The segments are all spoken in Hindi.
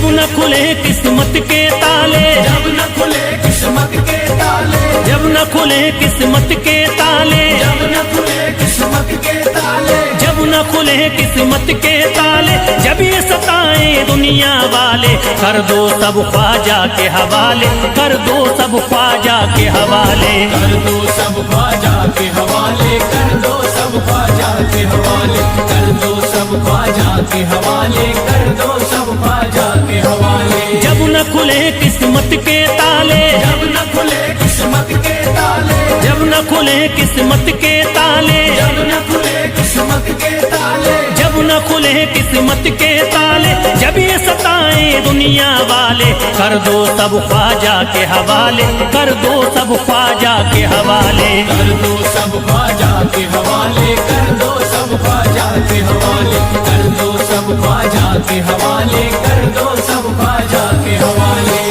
न खुले किस्मत के ताले, जब न खुले किस्मत के ताले, जब न खुले किस्मत के ताले, जब न खुले किस्मत के ताले, जब न खुले किस्मत के ताले, जब ये सताए दुनिया वाले, कर दो सब ख्वाजा के हवाले, कर दो सब ख्वाजा के हवाले, कर दो सब ख्वाजा के हवाले, कर दो सब ख्वाजा के हवाले, कर दो सब ख्वाजा के हवाले, कर दो सब ख्वाजा के हवाले। जब न खुले किस्मत के ताले, जब न खुले किस्मत के ताले, जब न खुले किस्मत के ताले, जब न खुले किस्मत के ताले, जब न खुले किस्मत के ताले, जब ये सताए दुनिया वाले, कर दो सब ख्वाजा के हवाले, कर दो सब ख्वाजा के हवाले, कर दो सब ख्वाजा के हवाले, कर दो सब ख्वाजा के हवाले, कर दो सब ख्वाजा के हवाले, कर दो सब ख्वाजा के हवाले।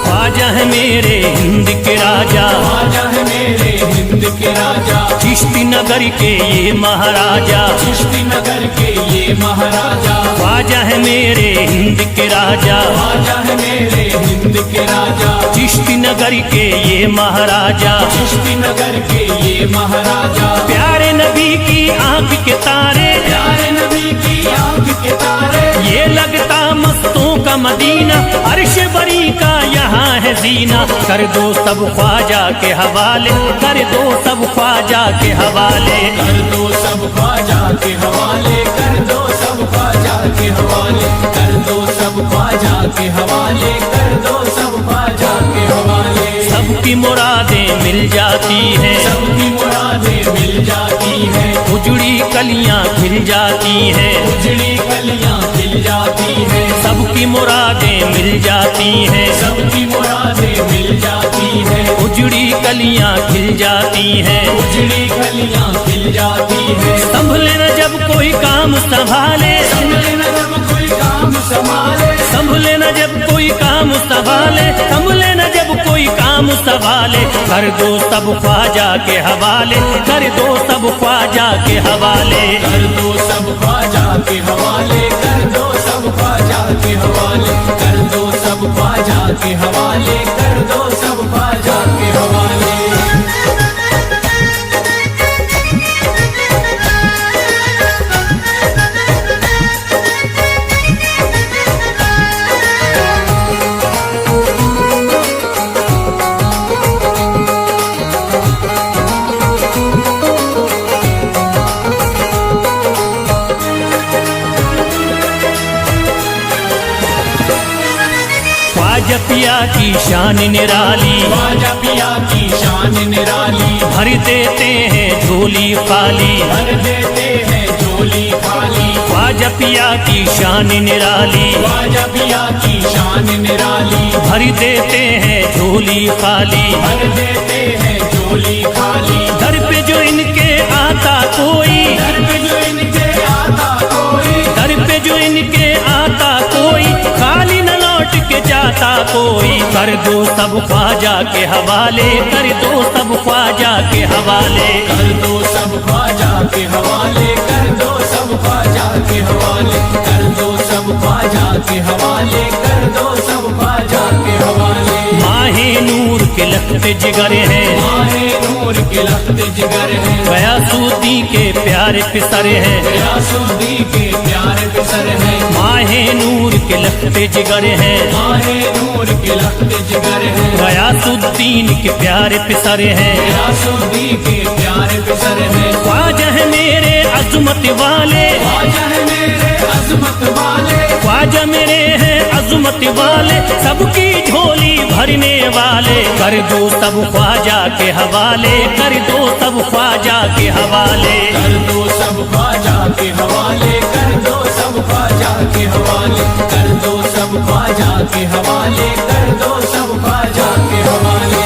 ख्वाजा है मेरे हिंद के राजा, ख्वाजा है मेरे हिंद के राजा, चिश्ती नगर के ये महाराजा, चिश्ती नगर के ये महाराजा, ख्वाजा है मेरे हिंद के राजा, ख्वाजा है मेरे हिंद के राजा, चिश्ती नगर के ये महाराजा, चिश्ती नगर के ये महाराजा, प्यारे नबी की आंख के तारे, प्यारे नबी की आंख के तारे, ये लगता मस्तों का मदीना, अर्श बरी का यहाँ है जीना, कर दो सब ख्वाजा के हवाले, कर दो सब ख्वाजा के हवाले, कर दो सब ख्वाजा के हवाले, कर दो सब ख्वाजा के हवाले, कर दो सब ख्वाजा के हवाले, कर दो सब ख्वाजा के हवाले। सबकी मुरादें मिल जाती हैं, सबकी मुरादें मिल जाती हैं, उजड़ी कलियां खिल जाती हैं, उजड़ी कलियां खिल जाती हैं, सबकी मुरादें मिल जाती हैं, सबकी मुरादें मिल जाती हैं, उजड़ी कलियां खिल जाती हैं, उजड़ी कलियां खिल जाती हैं। संभले न जब कोई काम संभाले, संभले न जब कोई काम संभाले, संभले न जब कोई काम संभाले, संभले न जब कोई काम संभाले, कर दो सब ख्वाजा के हवाले, कर दो सब ख्वाजा के हवाले, कर दो सब ख्वाजा के हवाले, कर दो सब ख्वाजा के हवाले, कर दो सब ख्वाजा के हवाले, कर दो सब ख्वाजा के हवाले। ख्वाजा पिया की शान निराली, ख्वाजा पिया की शान निराली, भर देते हैं झोली खाली, भर देते हैं झोली खाली, ख्वाजा पिया की शान निराली, ख्वाजा पिया की शान निराली, भर देते हैं झोली खाली, भर देते हैं झोली खाली, दर पे जो इनके आता कोई, दर पे जो इनके आता कोई, दर पे जो इनके आता कोई, खाली न लौट के जाता कोई, कर दो सब ख्वाजा के हवाले, कर दो सब ख्वाजा के हवाले, कर दो सब ख्वाजा के हवाले, कर दो सब ख्वाजा के हवाले, कर दो सब ख्वाजा के हवाले, कर दो सब ख्वाजा के हवाले। माहे नूर के लखते जिगर हैं, माहे नूर के लखते जिगर हैं, गयासुद्दीन के प्यारे पिसर हैं, गयासुद्दीन के प्यारे पिसर हैं, माहे नूर के लखते जिगर हैं, माहे नूर के लखते जिगर हैं, गयासुद्दीन के प्यारे पिसर हैं, गयासुद्दीन के प्यारे पिसर हैं। ख्वाजा है मेरे अजमत वाले, ख्वाजा है मेरे अजमत वाले, ख्वाजा मेरे हैं अजमत वाले, सबकी झोली भरने वाले, कर दो सब ख्वाजा के हवाले, कर दो सब ख्वाजा के हवाले, कर दो सब ख्वाजा के हवाले, कर दो सब ख्वाजा के हवाले, कर दो सब ख्वाजा के हवाले, कर दो सब ख्वाजा के हवाले।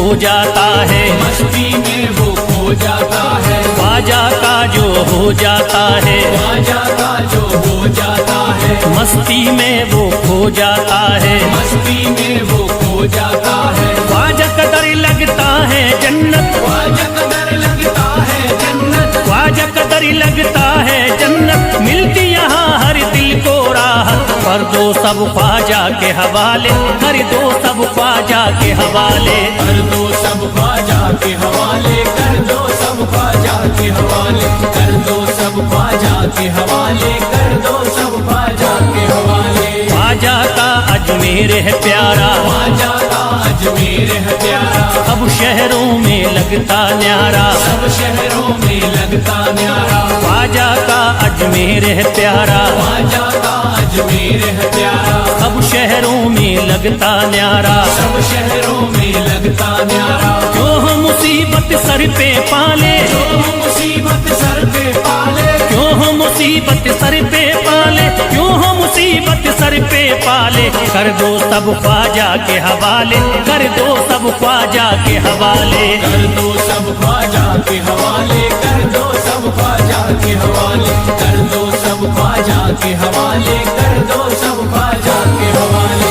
हो जाता है, मस्ती में वो खो जाता है, ख्वाजा का जो हो जाता है, ख्वाजा का जो हो जाता है, मस्ती में वो खो जाता है, मस्ती में वो खो जाता है, ख्वाजा कदर लगता है जन्नत, ख्वाजा कदर लगता है जन्नत, ख्वाजा कदर लगता है जन्नत, मिलती यहाँ हर दिल को राहत, कर दो सब ख्वाजा के हवाले, कर दो सब ख्वाजा के हवाले, कर दो सब ख्वाजा के हवाले, कर दो सब ख्वाजा के हवाले, कर दो सब ख्वाजा के हवाले, कर दो सब ख्वाजा के हवाले। ख्वाजा का अजमेर है प्यारा, ख्वाजा का अजमेर है प्यारा, अब शहरों में लगता न्यारा, सब शहरों में लगता न्यारा, ख्वाजा का अजमेर है प्यारा, ख्वाजा का अजमेर है प्यारा, अब शहरों में लगता न्यारा, सब शहरों में लगता न्यारा, जो हो मुसीबत सर पे पाले, जो मुसीबत सर पे पाले, क्यों हो मुसीबत सर पे पाले, क्यों हो मुसीबत सर पे पाले, कर दो सब ख्वाजा के हवाले, कर दो सब ख्वाजा के हवाले, कर दो सब ख्वाजा के हवाले, कर दो सब ख्वाजा के हवाले, कर दो सब ख्वाजा के हवाले, कर दो सब ख्वाजा के हवाले।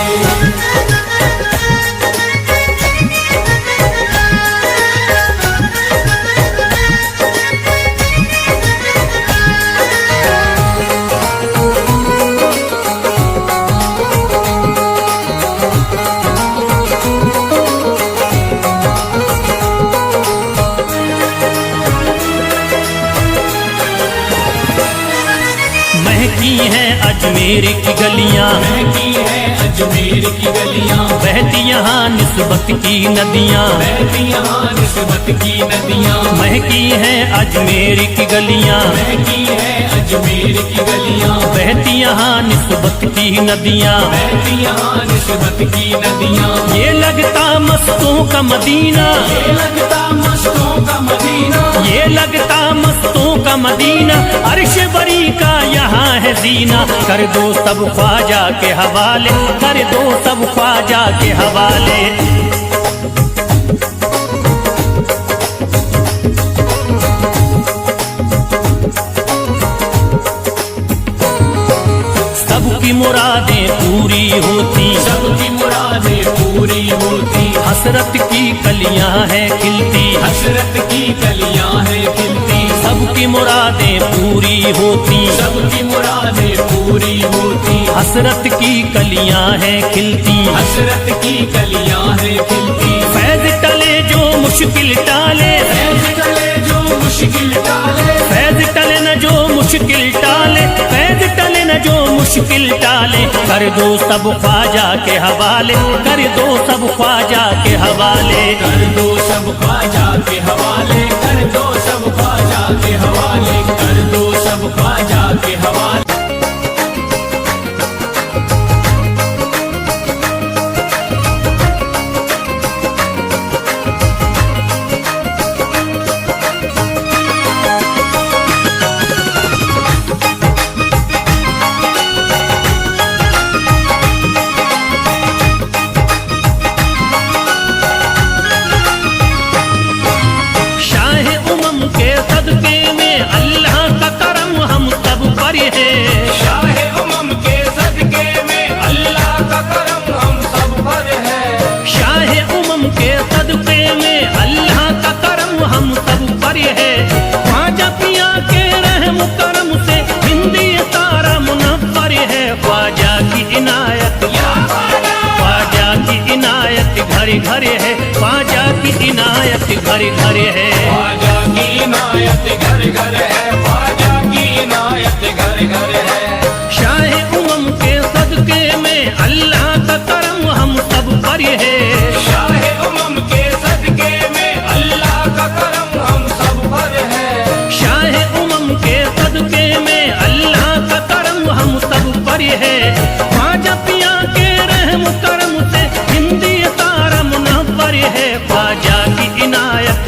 महकी है अजमेर की गलियां, महकी है अजमेर की गलियां, बहती यहाँ निस्बत की नदियां, बहती यहाँ निस्बत की नदियां, महकी है अजमेर की गलियां, महकी है अजमेर की गलियां, बहती यहाँ निस्बत की नदियां, बहती यहाँ निस्बत की नदियां, ये लगता मस्तों का मदीना, ये लगता मस्तों का मदीना, ये लगता मस्तों का मदीना, अर्श बरी का यहाँ है जीना, कर दो सब ख्वाजा के हवाले, कर दो सब ख्वाजा के हवाले। सबकी मुरादें पूरी होती, सबकी मुरादें पूरी होती, हसरत की कलियां हैं खिलती, हसरत की कलियां हैं खिलती, सबकी मुरादें पूरी होती, सबकी मुरादें पूरी होती, हसरत की कलियां हैं खिलती, हसरत की कलियां हैं खिलती, फैज टले जो मुश्किल टाले, फैज टले जो मुश्किल टाले, फैज टले न जो मुश्किल टाले, फैज टले न जो मुश्किल टाले, कर दो सब ख्वाजा के हवाले, कर दो सब ख्वाजा के हवाले, कर दो सब ख्वाजा के हवाले, कर दो सब ख्वाजा के हवाले, कर दो सब ख्वाजा के हवाले। घरे घरे है, ख्वाजा की इनायत घरे घरे है, ख्वाजा की इनायत घर घर है, ख्वाजा की इनायत घर घर है। शाह उमम के सदके में अल्लाह का करम हम सब पर है, शाह उमम के सदके में अल्लाह का करम हम सब पर है, शाह उमम के सदके में अल्लाह का करम हम सब पर है, ख्वाजा पिया के रहम करम से हिंदी तारा मुनव्वर है, ख्वाजा की इनायत,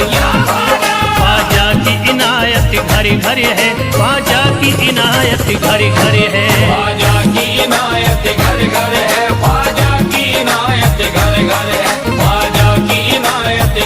ख्वाजा की इनायत घरे घरे है, ख्वाजा की इनायत घरे घरे है, ख्वाजा की इनायत घर घर है, ख्वाजा की इनायत घर घर है, ख्वाजा की इनायत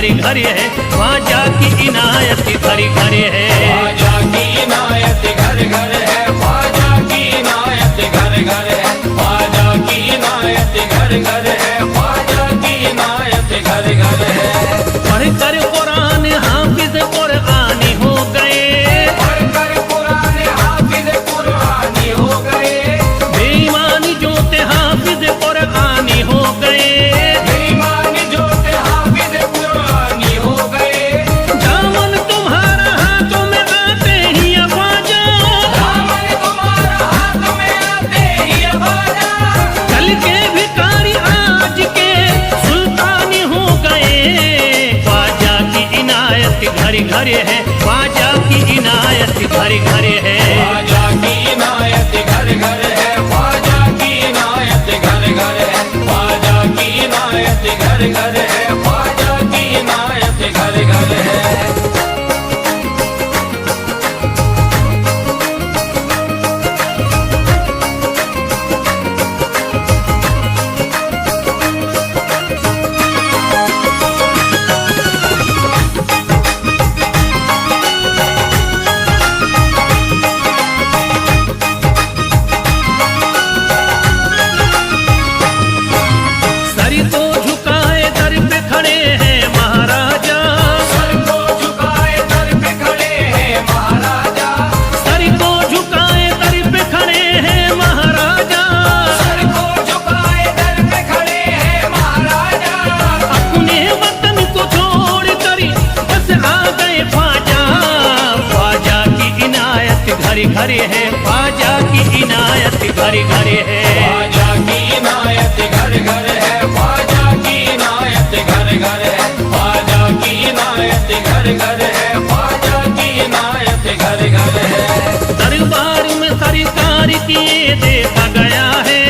घरे घरे है, ख्वाजा की इनायत घरे घरे है। ख्वाजा की इनायत घर घर है, ख्वाजा की इनायत घर घर है, ख्वाजा की इनायत घर घर है, ख्वाजा की इनायत घर घर है। पढ़कर कुरान हाफिज कुरानी हो गए, पढ़कर कुरान हाफिज कुरानी हो गए, बेईमानी जो थे हाफिज कुरानी हो गए, बेईमान जो थे हाफिज कुरानी हो गए। दामन तुम्हारा हाथों में आते ही ख्वाजा, दामन तुम्हारा हाथ में आते ही ख्वाजा, कल के भिखारी आज के सुल्तानी हो गए। ख्वाजा की इनायत घरे घरे है, ख्वाजा की इनायत घरे घरे है। ख्वाजा की इनायत घर घर है, ख्वाजा की इनायत घर घर है, ख्वाजा की इनायत घर घर है, ख्वाजा की इनायत घर घर है। सर को झुकाए दर पे खड़े हैं महाराजा, सर को झुकाए दर पे खड़े हैं महाराजा, सर को झुकाए दर पे खड़े हैं महाराजा, सर को झुकाए दर पे खड़े हैं महाराजा। अपने वतन को छोड़ कर बस आ गए ख्वाजा। ख्वाजा की इनायत घरे घरे है, ख्वाजा की इनायत घरे घरे है। ख्वाजा की इनायत घर घर है, ख्वाजा की इनायत घर घर है, ख्वाजा की इनायत घर घर है, ख्वाजा की इनायत घर घर है। दरबार में सरकार किए देखा गया है,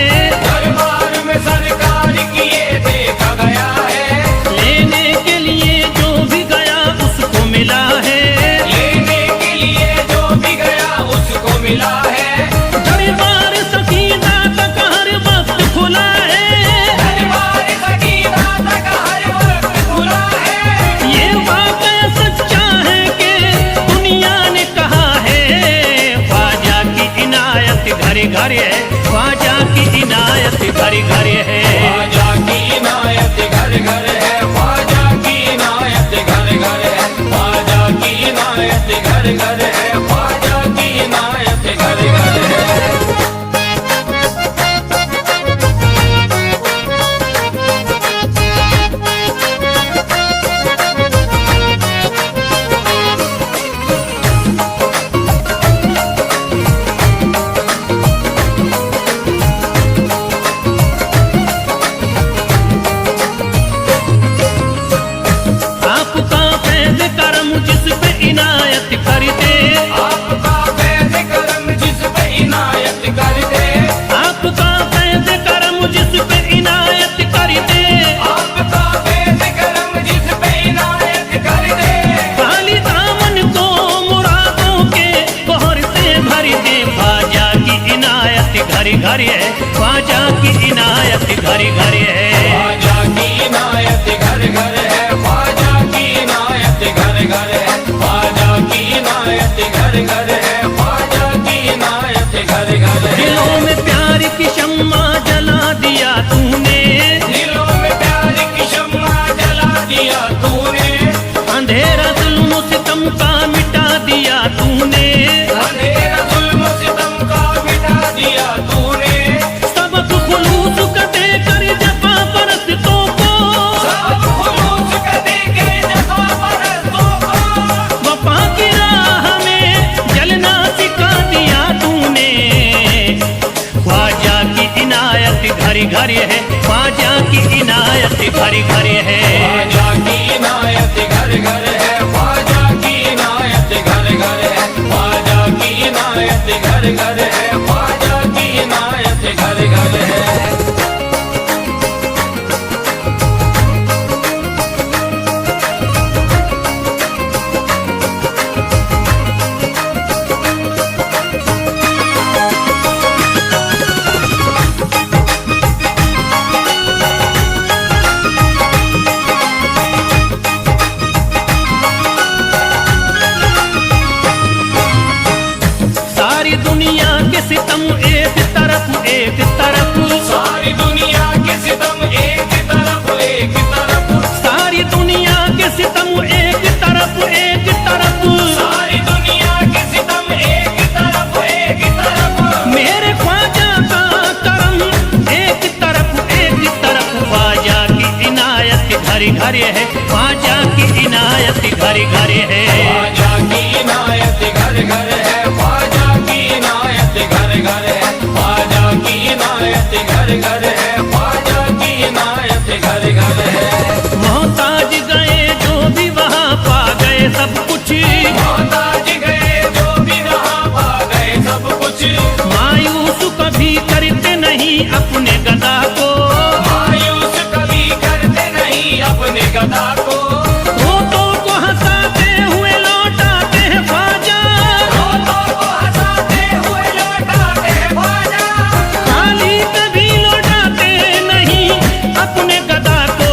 दरबार में सरकार किए देखा गया है, लेने के लिए जो भी गया उसको मिला है, लेने के लिए जो भी गया उसको मिला है। दरबार सकीना तक हर वक्त खुला है, दरबार सकीना तक हर वक्त खुला है। ये वाकया सच्चा है कि दुनिया ने कहा है। ख्वाजा की इनायत घरे घरे है, ख्वाजा की इनायत घरे घरे है। ख्वाजा की इनायत घर घर है, ख्वाजा की इनायत घर घर है, ख्वाजा की इनायत घर घर है, ख्वाजा की इनायत घर घर है। आपका फैज़ करम जिस पे इनायत कर दे, आपका फैज़ करम जिस पे इनायत कर दे, आपका फैज़ करम जिस पे इनायत कर दे, आपका फैज़ करम जिस पे इनायत कर दे। खाली दामन को मुरादों के बहर से भर दे। ख्वाजा की इनायत घरे घरे है, ख्वाजा की इनायत घरे घरे है। ख्वाजा की इनायत घर घर है, ख्वाजा की इनायत घर घर है, ख्वाजा की इनायत घर घर है, ख्वाजा की इनायत घर घर है। दिलों में प्यार की शम्मा जला दिया तूने, दिलों में प्यार की शम्मा जला दिया तूने, अंधेरा जुल्म सितम का मिटा दिया तूने, अंधेरा जुल्म सितम का मिटा दिया तूने। सबक खुलूस का देकर जफा परस्तों को, सब खुलूस का देके जफा परस्तों को, वफा की राह में जलना सिखा दिया तूने। ख्वाजा की इनायत घरे घरे है, ख्वाजा की इनायत घरे घरे है। ख्वाजा की इनायत घर घर है, ख्वाजा की इनायत घर घर है, ख्वाजा की इनायत घर घर है, ख्वाजा की इनायत घर घर है। एक तरफ, सारी दुनिया के सितम एक तरफ, एक तरफ, सारी दुनिया के सितम एक तरफ, एक तरफ, मेरे ख्वाजा का करम एक तरफ, एक तरफ, ख्वाजा की इनायत घर घर है, ख्वाजा की इनायत घर घर है, ख्वाजा की इनायत घर घर है, ख्वाजा की इनायत घर घर है, ख्वाजा की इनायत घर घर है, ख्वाजा की इनायत घर घर है। मोहताज गए जो भी वहाँ पा गए सब कुछ, मोहताज गए जो भी वहाँ पा गए सब कुछ, मायूस कभी करते नहीं अपने गदा को, मायूस कभी करते नहीं अपने गदा को, रोतों को हंसाते हुए लौटाते हैं ख्वाजा, रोतों को हंसाते हुए लौटाते हैं ख्वाजा, खाली कभी लौटाते नहीं अपने गदा को,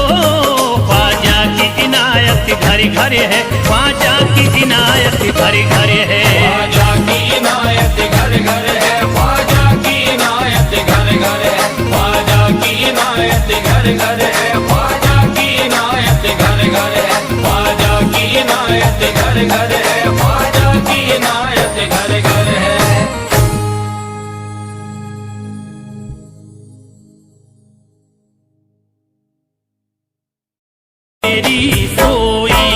ख्वाजा की इनायत घर घर है, ख्वाजा की इनायत घर घर है, ख्वाजा की इनायत घर घर है, ख्वाजा की इनायत घर घर है, ख्वाजा की इनायत घर घर है, ख्वाजा की इनायत घर घर है, ख्वाजा की इनायत घर घर है, ख्वाजा की इनायत घर घर है। मेरी सोई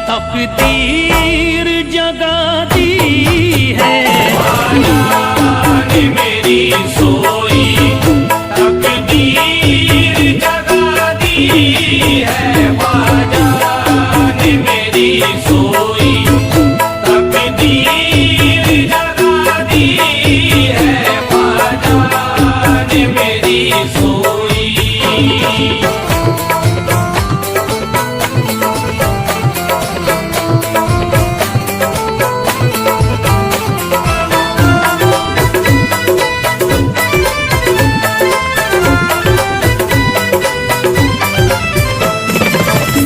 तकदीर जगा दी है, ने मेरी सोई तकदीर जगा दी है, ख्वाजा ने मेरी सोई तकदीर जगा दी है, ख्वाजा ने मेरी सोई।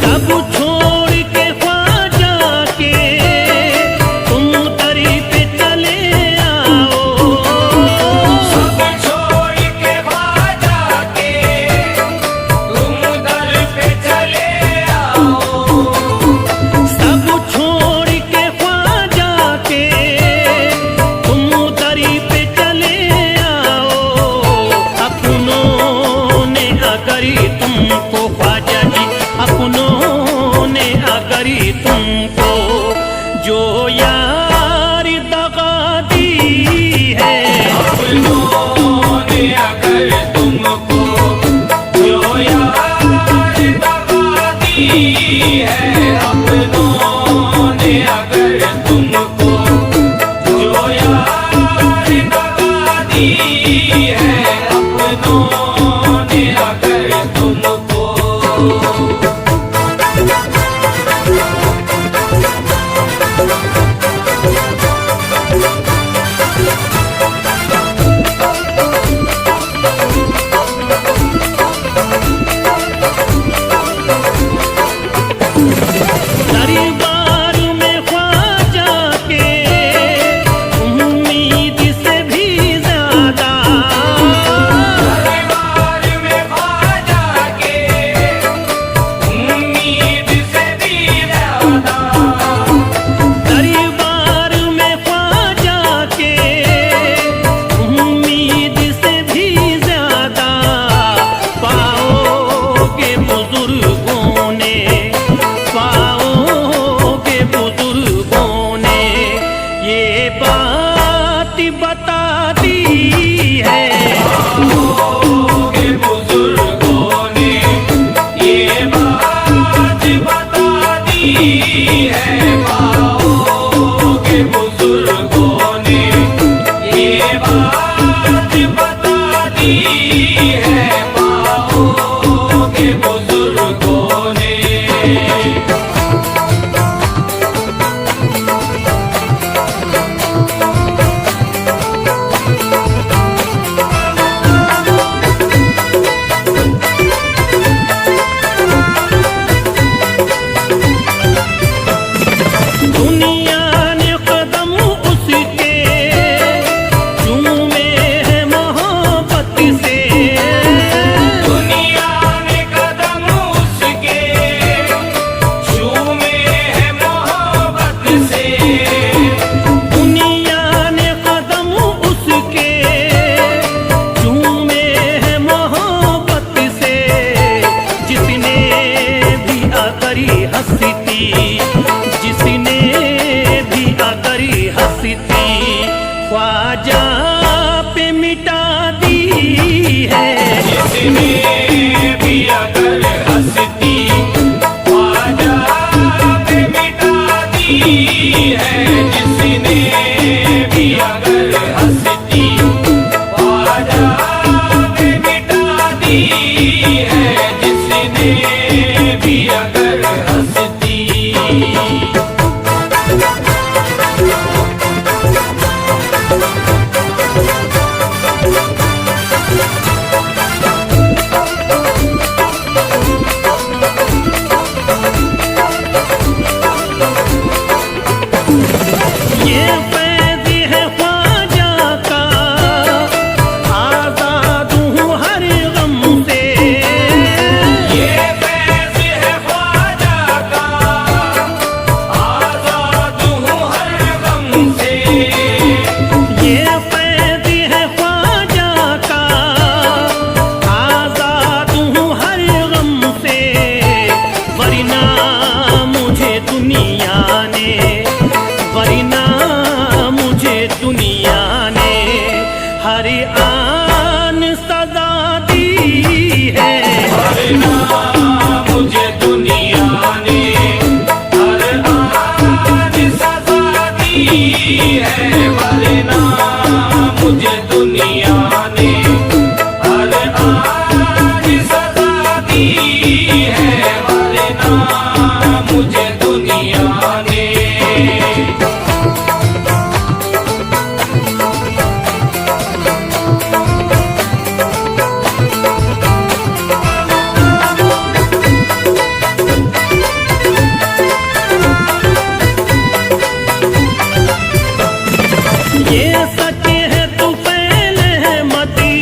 सब छोड़ के ख्वाजा के तुम दरी पे चले आओ, सब छोड़ के ख्वाजा के तुम दर पे चले आओ, सब छोड़ के ख्वाजा के तुम दरी पे चले आओ, अपनों ने अगर तुमको ख्वाजा जी, अपनों ने अगर तुमको जो यार दगा दी है, अपनों ने अगर तुमको जो यार दगा दी है, अपनों ने अगर तुमको जो यार दगा दी है, अपनों ने अगर तुमको दरबार में ख्वाजा के उम्मीद से भी ज्यादा, दरबार में ख्वाजा के उम्मीद से भी ज्यादा, दरबार में ख्वाजा के उम्मीद से भी ज्यादा, पाओगे बुजुर्गों ने, पाओगे बुजुर्गों ने ये बात बता दी है, के बुजुर्गों ने ये बात बता दी है, पाओ के बुजुर्गों ने ये बात बता दी है, पाओ के बुजुर्गों ने। आकरी हंसती, जिसने भी आकरी हंसती ख्वाजा पे मिटा दी है। जिसने भी अगर हंसती ख्वाजा पे मिटा दी है। जिसने भी अगर हंसती ख्वाजा पे मिटा दी है। जिसने भी अगर हंसती। ये फैज़ है ख्वाजा का, आज़ाद हूँ हर गम से। ये फैज़ है ख्वाजा का, आज़ाद हूँ हर गम से। ये फैज़ है ख्वाजा का, आज़ाद हूँ हर गम से। वरना मुझे दुनिया ने, वरना मुझे दुनिया ने हर आन सजा दी है। वरना मुझे दुनिया ने हर आन सजा दी है। वरना मुझे दुनिया ने हर आन सजा दी है। वरना मुझे दुनिया ने। ये सच है तू पहले है मती,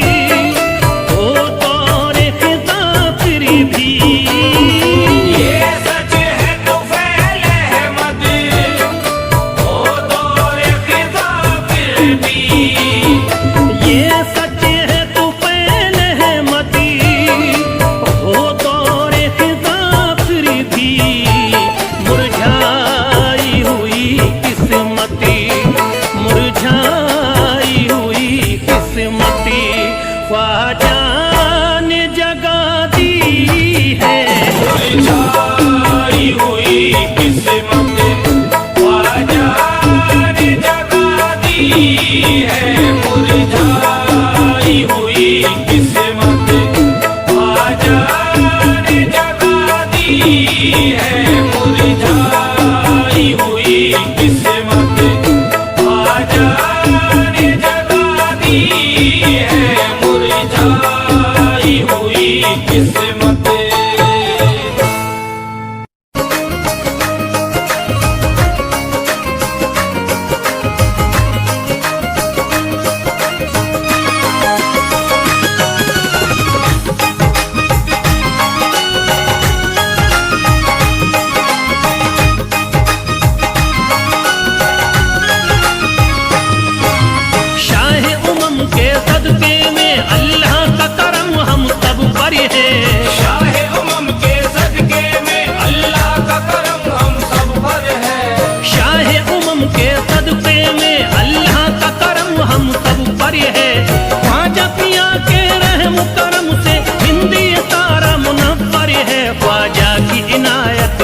हो तौरे खिता फिर भी। ये सच है तो फैले है मत, ओ दौरे खिज़ा फिर भी। ये सच है तू पहले है मती, हो दौरे खिज़ा फिर भी। मुरझाई हुई किस्मती, मुरझाई हुई किस्मती ख्वाजा ने जगा दी है। मुरझाई हुई किस्मत ख्वाजा ने जगा दी है। मुरझाई हुई किस्मत ख्वाजा ने जगा दी है। मुरझाई हुई किस्मत ख्वाजा ने जगा दी है। मुरझाई हुई किस्मत। शाह उमम के सदके में अल्लाह का करम हम सब पर है। शाह उमम के सदके में अल्लाह का करम हम सब पर है। शाह उमम के सदके में अल्लाह का करम हम सब पर है। ख्वाजा पिया के रहम करम से हिंदी तारा मुनव्वर है। ख्वाजा की इनायत,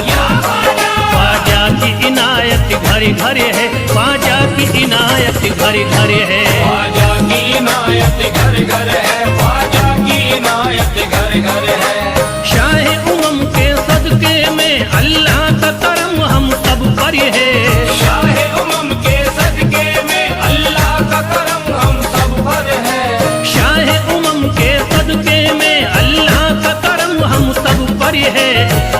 ख्वाजा की इनायत घर घर है। ख्वाजा की इनायत घर घर है। ख्वाजा की इनायत घर घर है। ख्वाजा की इनायत घर घर है। शाह उमम के सदके में अल्लाह का करम हम सब पर है। शाह उमम के सदके में अल्लाह का करम हम सब पर है। शाह उमम के सदके में अल्लाह का करम हम सब पर है।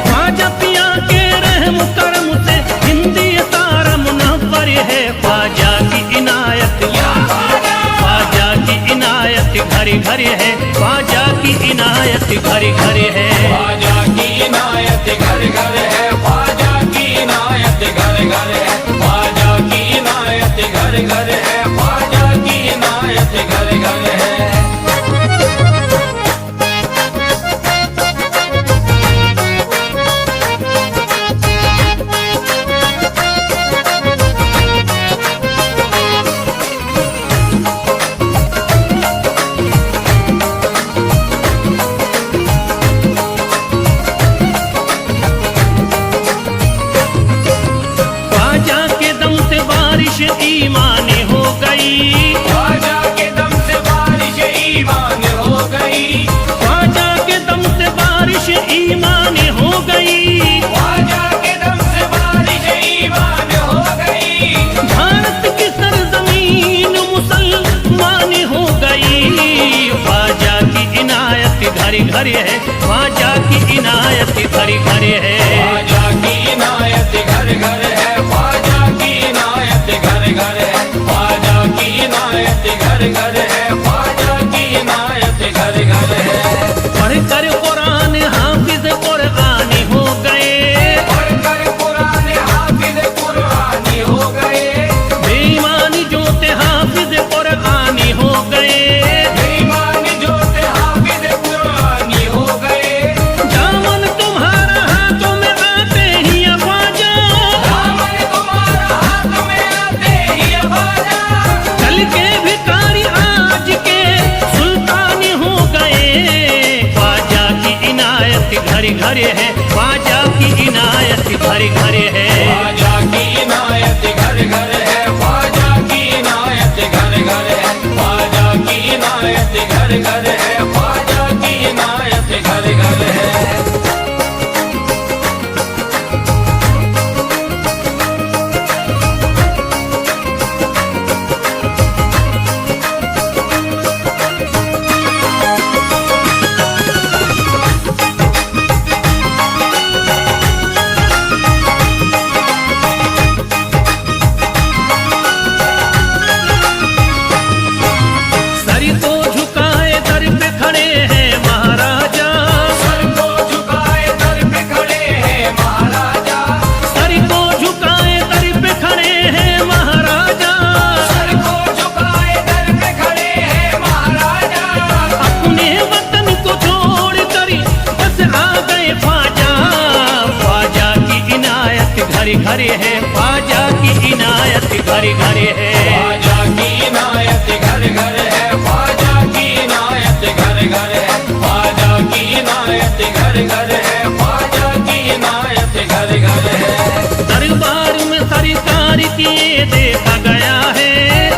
ख्वाजा पिया के रहम करम से हिंदी तारा मुनव्वर है। ख्वाजा की इनायत, ख्वाजा की इनायत घर घर है। ख्वाजा की इनायत घर घर है। ख्वाजा की इनायत घर घर है। ख्वाजा की इनायत घर घर है। ख्वाजा की इनायत घर घर है। ख्वाजा की इनायत घर घर है। ईमान हो गई, ख्वाजा के दम से बारिश ईमान हो गई। भारत की सरजमीन मुसलमान हो गई। ख्वाजा की इनायत घरे घरे है, ख्वाजा की इनायत घरे घरे है। ख्वाजा की इनायत घर घर है, ख्वाजा की इनायत घर घर है, ख्वाजा की इनायत घर घर है, ख्वाजा की इनायत घर घर है। पढ़कर कुरान हाफिज कुरानी हो गए, पढ़कर कुरान हाफिज कुरानी हो गए। बेईमान जो थे हाफिज कुरानी हो गए। बेईमान जो थे हाफिज कुरानी हो गए। दामन तुम्हारा हाथों में आते ही ख्वाजा, दामन तुम्हारा हाथ में आते ही ख्वाजा। कल के भिखारी आज के सुल्तान हो गए। ख्वाजा की इनायत घरे घरे है, ख्वाजा की इनायत घरे घरे है। ख्वाजा की इनायत घर घर है, ख्वाजा की इनायत घर घर है, ख्वाजा की इनायत घर घर है, ख्वाजा की इनायत घर घर है। सर को झुकाए दर पे खड़े हैं महाराजा, सर को झुकाए दर पे खड़े हैं महाराजा। सर को झुकाए दर पे खड़े हैं महाराजा। सर को झुकाए दर पे खड़े हैं महाराजा। अपने वतन को छोड़ कर बस आ गए ख्वाजा। ख्वाजा की इनायत घरे घरे है, ख्वाजा की इनायत घरे घरे है। ख्वाजा की इनायत घर घर है, ख्वाजा की इनायत घर घर है, ख्वाजा की इनायत घर घर है, ख्वाजा की इनायत घर घर है। दरबार में सरकार किए देखा गया है,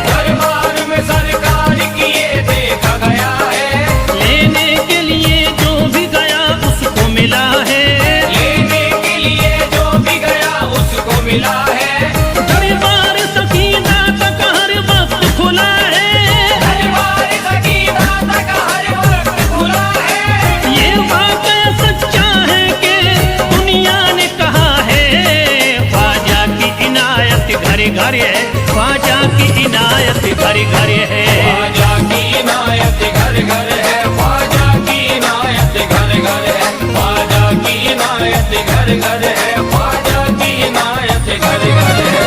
दरबार में सरकार किए देखा गया है। लेने के लिए जो भी गया उसको मिला है। लेने के लिए जो भी गया उसको मिला है। दरबार सकीना तक हर वक्त खुला है। दरबार सकीना तक हर वक्त खुला है। ये वाक़या सच्चा है कि दुनिया ने कहा है। ख्वाजा की इनायत घरे घरे है, ख्वाजा की इनायत घरे घरे है। ख्वाजा की इनायत घर घर है, ख्वाजा की इनायत घर घर है, ख्वाजा की इनायत घर घर है, ख्वाजा की इनायत घर घर है।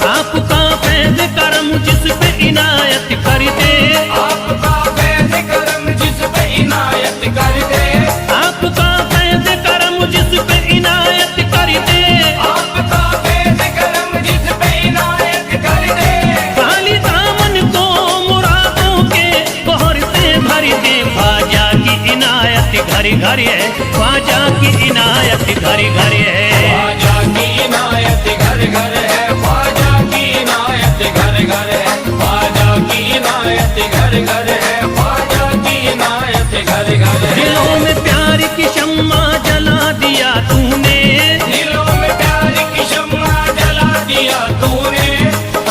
आपका फैज़ करम जिस पे इनायत कर दे, आपका फैज़ करम जिस पे इनायत कर दे। आपका फैज़ करम जिस पे इनायत कर दे। आपका फैज़ करम जिस पे इनायत कर दे। खाली दामन को मुरादों के बहर से भर दे। ख्वाजा की इनायत घरे घरे है, ख्वाजा की इनायत घरे घरे है। ख्वाजा की इनायत घर घर है, ख्वाजा की इनायत घर घर है, ख्वाजा की इनायत घर घर है, ख्वाजा की इनायत घर घर है। दिलों में प्यार की शम्मा जला दिया तूने, दिलों में प्यार की शम्मा जला दिया तूने।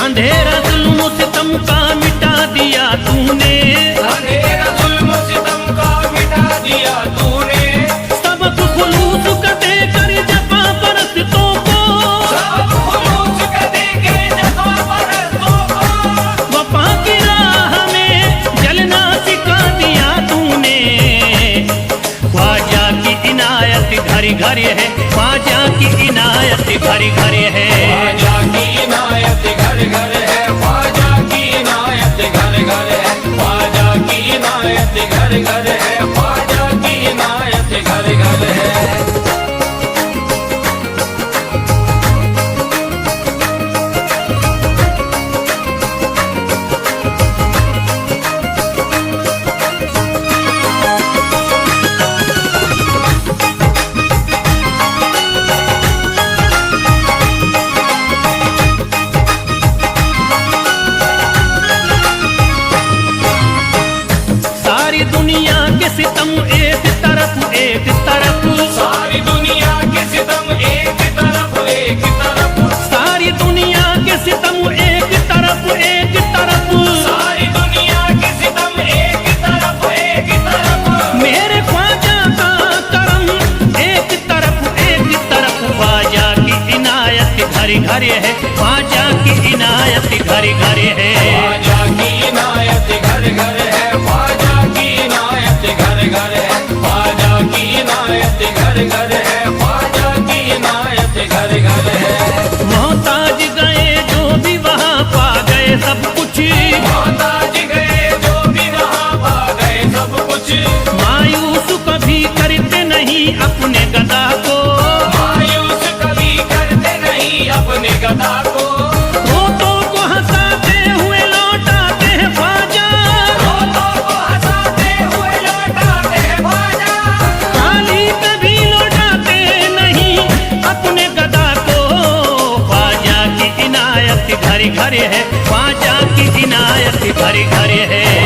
अंधेरा जुल्म सितम का मिटा दिया तूने। अंधेरा जुल्म सितम का मिटा दिया तूने। सबक खुलूस का देकर जफा परस्तों को, सब खुलूस का देके जफा परस्तों को। वफा की राह में जलना सिखा दिया तूने। ख्वाजा की इनायत घरे घरे है, ख्वाजा की इनायत घरे घरे है। ख्वाजा की इनायत घर घर है, ख्वाजा की इनायत घर घर है, ख्वाजा की इनायत घर घर है, ख्वाजा की इनायत घर घर है। घर है, ख्वाजा की इनायत घर घर है। ख्वाजा की इनायत घर घर है, ख्वाजा की इनायत घर घर है, ख्वाजा की इनायत घर घर है, ख्वाजा की इनायत घर घर है। मोहताज गए जो भी वहाँ पा गए सब कुछ, मोहताज गए जो भी वहाँ पा गए सब कुछ, मायूस कभी करते नहीं अपने गदा को, मायूस कभी करते नहीं अपने गदा को, रोतों को हंसाते हुए लौटाते हैं ख्वाजा, रोतों को हंसाते हुए लौटाते हैं ख्वाजा, खाली कभी लौटाते नहीं अपने गदा को। ख्वाजा की इनायत घर घर है, ख्वाजा की इनायत घर घर है।